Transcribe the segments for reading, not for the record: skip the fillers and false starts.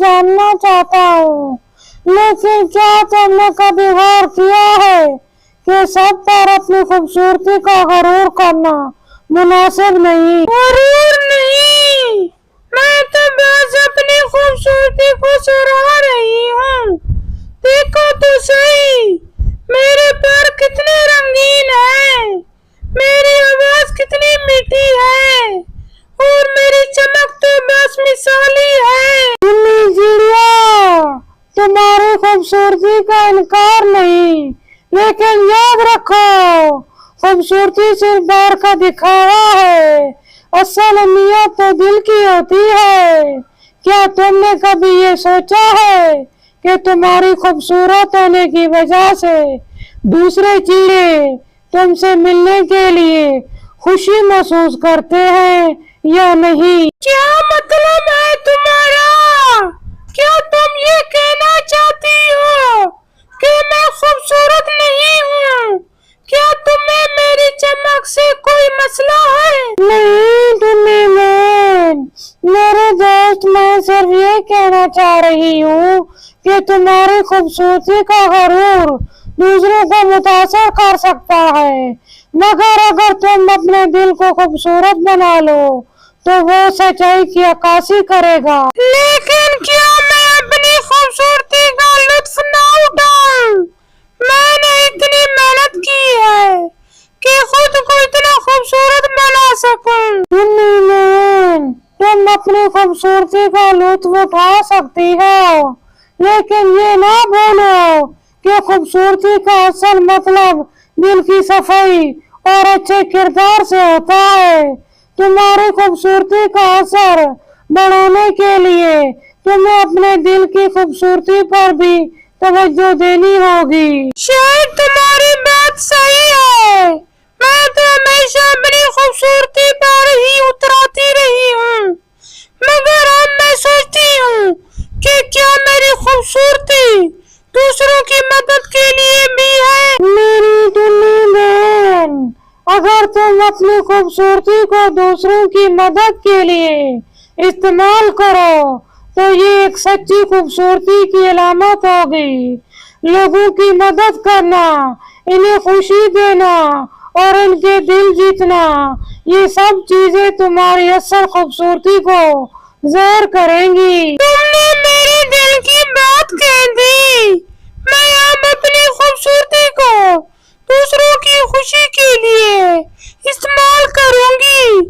जानना चाहता हूँ, लेकिन क्या तुमने कभी गौर किया है कि सब पर अपनी खूबसूरती का गरूर करना मुनासिब नहीं। गरूर नहीं, मैं तो बस अपनी खूबसूरती को सराह रही हूँ। देखो तो सही, मेरे पैर कितने रंगीन हैं, मेरी आवाज कितनी मीठी है और मेरी चमक तो बस मिसाली है। टुन्नी चिड़िया, तुम्हारी खूबसूरती का इनकार नहीं, लेकिन याद रखो खूबसूरती सिर्फ बाहर का दिखावा है, असल नियत तो दिल की होती है। क्या तुमने कभी ये सोचा है कि तुम्हारी खूबसूरत होने की वजह से दूसरे चिड़े तुमसे मिलने के लिए खुशी महसूस करते हैं या नहीं? क्या मतलब है तुम्हारा? क्या तुम ये कहना चाहती हो कि मैं खूबसूरत नहीं हूँ? क्या तुम्हें मेरी चमक से कोई मसला है? नहीं टुन्नी बहन, मेरे दोस्त, मैं सिर्फ ये कहना चाह रही हूँ कि तुम्हारी खूबसूरती का गरूर दूसरों को मुतासर कर सकता है, मगर अगर तुम अपने दिल को खूबसूरत बना लो तो वो सच्चाई की अक्कासी करेगा। लेकिन क्या मैं अपनी खूबसूरती का लुत्फ ना उठाऊं? मैंने इतनी मेहनत की है कि खुद को इतना खूबसूरत बना सकूं। टुन्नी बहन, तुम अपनी खूबसूरती का लुत्फ उठा सकती हो, लेकिन ये ना भूलो कि खूबसूरती का असल मतलब दिल की सफाई और अच्छे किरदार से होता है। तुम्हारी खूबसूरती का असर बढ़ाने के लिए तुम्हें अपने दिल की खूबसूरती पर भी तवज्जो देनी होगी। शायद तुम्हारी बात सही है, मैं तो हमेशा अपनी खूबसूरती पर ही उतराती रही हूँ, मगर अब मैं सोचती हूँ कि क्या मेरी खूबसूरती दूसरों की मदद के लिए भी है? मेरी टुन्नी बहन, अगर तुम अपनी खूबसूरती को दूसरों की मदद के लिए इस्तेमाल करो तो ये एक सच्ची खूबसूरती की अलामत होगी। लोगों की मदद करना, इन्हें खुशी देना और इनके दिल जीतना, ये सब चीजें तुम्हारी असल खूबसूरती को ज़ाहिर करेंगी। तुमने मेरे दिल की बात कह दी। मैं अब अपनी खूबसूरती को दूसरों की खुशी के लिए इस्तेमाल करूंगी।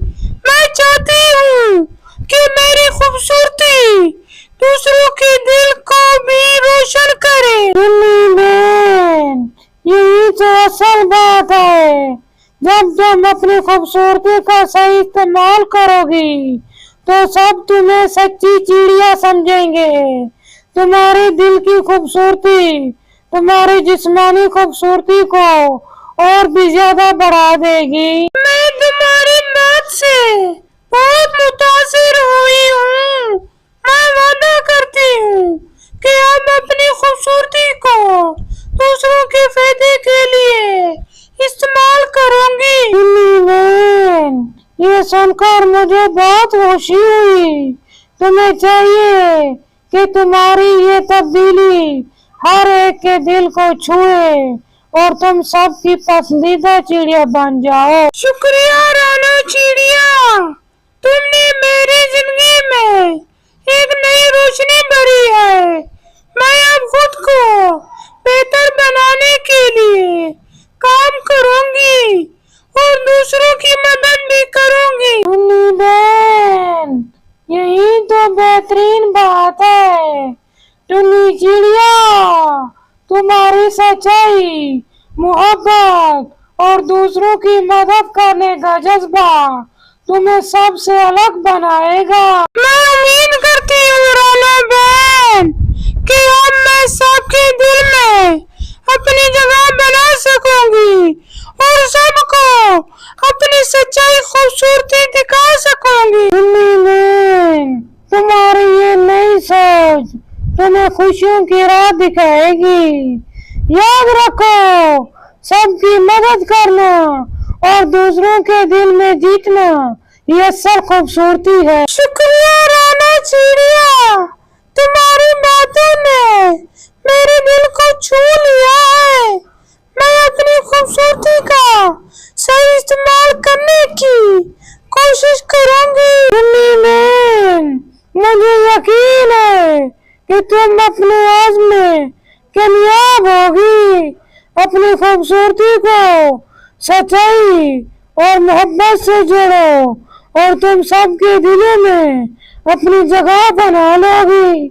मैं चाहती हूँ कि मेरी खूबसूरती दूसरों के दिल को भी रोशन करे। टुन्नी बहन, यही तो असल बात है। जब तुम अपनी खूबसूरती का सही इस्तेमाल करोगी तो सब तुम्हें सच्ची चिड़िया समझेंगे। तुम्हारी दिल की खूबसूरती तुम्हारी जिस्मानी खूबसूरती को और भी ज्यादा बढ़ा देगी। मैं तुम्हारी बात से बहुत मुतासिर हुई हूँ। मैं वादा करती हूँ कि अब अपनी खूबसूरती को दूसरों के फायदे के लिए इस्तेमाल करूंगी। टुन्नी बहन, ये सुनकर मुझे बहुत खुशी हुई। तुम्हें चाहिए कि तुम्हारी ये तब्दीली हर एक के दिल को छुए और तुम सबकी पसंदीदा चिड़िया बन जाओ। शुक्रिया राना चिड़िया, तुमने मेरी जिंदगी में एक नई रोशनी भरी है। मैं अब खुद को बेहतर बनाने के लिए काम करूंगी और दूसरों की मदद भी करूंगी। टुन्नी बहन, यही तो बेहतरीन बात है। टुन्नी चिड़िया, तुम्हारी सच्चाई, मोहब्बत और दूसरों की मदद करने का जज्बा तुम्हें सबसे अलग बनाएगा। मैं उम्मीद करती हूँ राना बहन कि अब मैं सबके दिल में अपनी जगह बना सकूंगी और सबको अपनी सच्चाई खूबसूरती दिखा सकूंगी। टुन्नी बहन, तुम्हारी ये नई सोच तुम्हें खुशियों की राह दिखाएगी। याद रखो, सबकी मदद करना और दूसरों के दिल में जीतना ये असल खूबसूरती है। शुक्रिया राना चिड़िया, तुम्हारा को छू लिया है। मैं अपनी खूबसूरती का सही इस्तेमाल करने की कोशिश करूंगी। मुझे यकीन है कि तुम अपने आज़म में कामयाब होगी। अपनी खूबसूरती को सच्चाई और मोहब्बत से जोड़ो और तुम सबके दिलों में अपनी जगह बना लोगी।